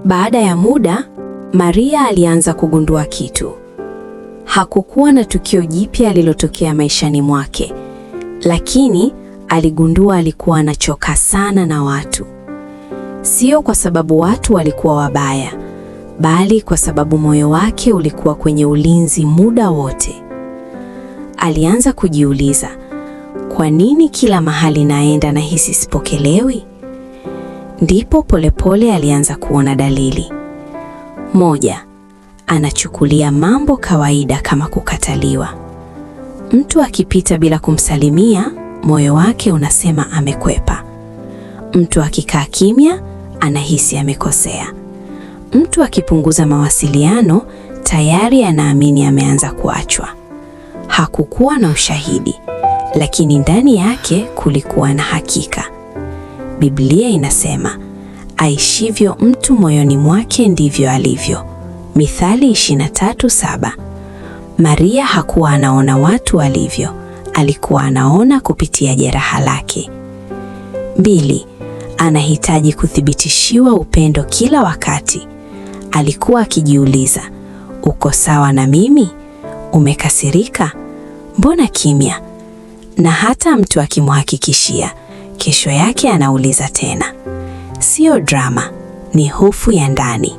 Baada ya muda, Maria alianza kugundua kitu. Hakukuwa na tukio jipya lililotokea maishani mwake, lakini aligundua alikuwa anachoka sana na watu. Sio kwa sababu watu walikuwa wabaya, bali kwa sababu moyo wake ulikuwa kwenye ulinzi muda wote. Alianza kujiuliza, kwa nini kila mahali naenda nahisi sipokelewi? Ndipo polepole alianza kuona dalili. Moja, anachukulia mambo kawaida kama kukataliwa. Mtu akipita bila kumsalimia, moyo wake unasema amekwepa. Mtu akikaa kimya, anahisi amekosea. Mtu akipunguza mawasiliano, tayari anaamini ameanza kuachwa. Hakukuwa na ushahidi, lakini ndani yake kulikuwa na hakika. Biblia inasema, aishivyo mtu moyoni mwake ndivyo alivyo. Mithali 23:7. Maria hakuwa anaona watu walivyo, alikuwa anaona kupitia jeraha lake. 2. Anahitaji kuthibitishiwa upendo kila wakati. Alikuwa akijiuliza, uko sawa na mimi? Umekasirika? Mbona kimya? Na hata mtu akimhakikishia, kesho yake anauliza tena. Sio drama, ni hofu ya ndani.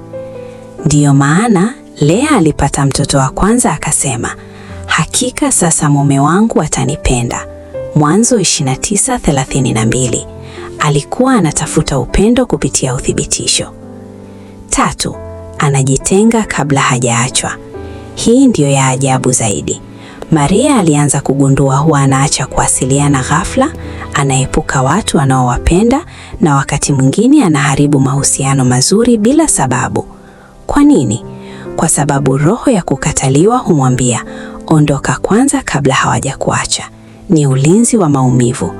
Ndiyo maana Lea alipata mtoto wa kwanza akasema, hakika sasa mume wangu atanipenda. Mwanzo 29:32. Alikuwa anatafuta upendo kupitia uthibitisho. 3. Anajitenga kabla hajaachwa. Hii ndiyo ya ajabu zaidi. Maria alianza kugundua huwa anaacha kuwasiliana ghafla, anaepuka watu anaowapenda, na wakati mwingine anaharibu mahusiano mazuri bila sababu. Kwa nini? Kwa sababu roho ya kukataliwa humwambia, ondoka kwanza kabla hawajakuacha. Ni ulinzi wa maumivu.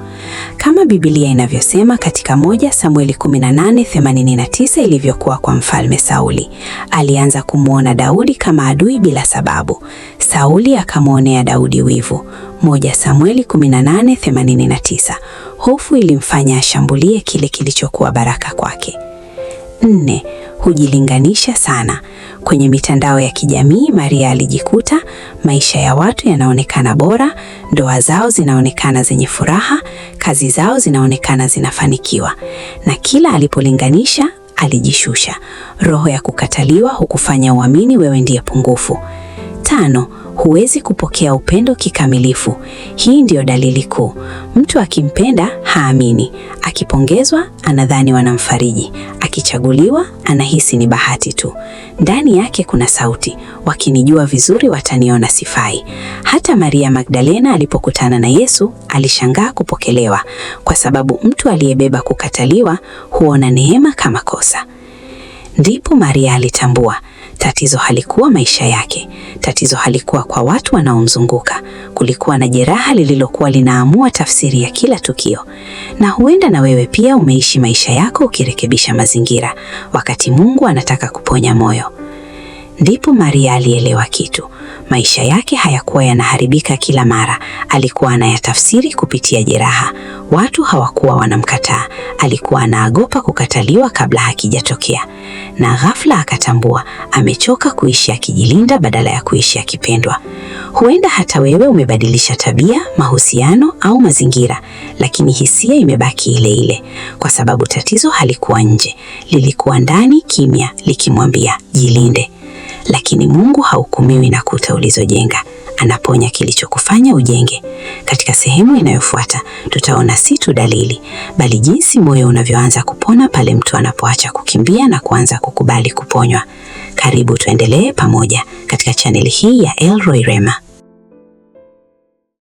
Kama Biblia inavyosema katika 1 Samueli 18:89 ilivyokuwa kwa Mfalme Sauli. Alianza kumwona Daudi kama adui bila sababu. Sauli akamwonea Daudi wivu. 1 Samueli 18:89. Hofu ilimfanya ashambulie kile kilichokuwa baraka kwake. 4. Hujilinganisha sana. Kwenye mitandao ya kijamii, Maria alijikuta maisha ya watu yanaonekana bora, ndoa zao zinaonekana zenye furaha, kazi zao zinaonekana zinafanikiwa. Na kila alipolinganisha, alijishusha. Roho ya kukataliwa hukufanya uamini wewe ndiye pungufu. 5. Huwezi kupokea upendo kikamilifu. Hii ndiyo dalili kuu. Mtu akimpenda haamini. Akipongezwa anadhani wanamfariji. Akichaguliwa anahisi ni bahati tu. Ndani yake kuna sauti, wakinijua vizuri wataniona sifai. Hata Maria Magdalena alipokutana na Yesu alishangaa kupokelewa, kwa sababu mtu aliyebeba kukataliwa huona neema kama kosa. Ndipo Maria alitambua tatizo halikuwa maisha yake. Tatizo halikuwa kwa watu wanaomzunguka. Kulikuwa na jeraha lililokuwa linaamua tafsiri ya kila tukio. Na huenda na wewe pia umeishi maisha yako ukirekebisha mazingira, wakati Mungu anataka kuponya moyo. Ndipo Maria alielewa kitu. Maisha yake hayakuwa yanaharibika kila mara. Alikuwa anayatafsiri kupitia jeraha. Watu hawakuwa wanamkataa. Alikuwa anaogopa kukataliwa kabla hakijatokea. Na ghafla akatambua, amechoka kuishi akijilinda badala ya kuishi akipendwa. Huenda hata wewe umebadilisha tabia, mahusiano au mazingira, lakini hisia imebaki ile ile, kwa sababu tatizo halikuwa nje, lilikuwa ndani kimya likimwambia jilinde. Lakini Mungu hahukumiwi na kuta ulizojenga. Anaponya kilichokufanya ujenge. Katika sehemu inayofuata tutaona si tu dalili, bali jinsi moyo unavyoanza kupona pale mtu anapoacha kukimbia na kuanza kukubali kuponywa. Karibu tuendelee pamoja katika chaneli hii ya Elroy Rema.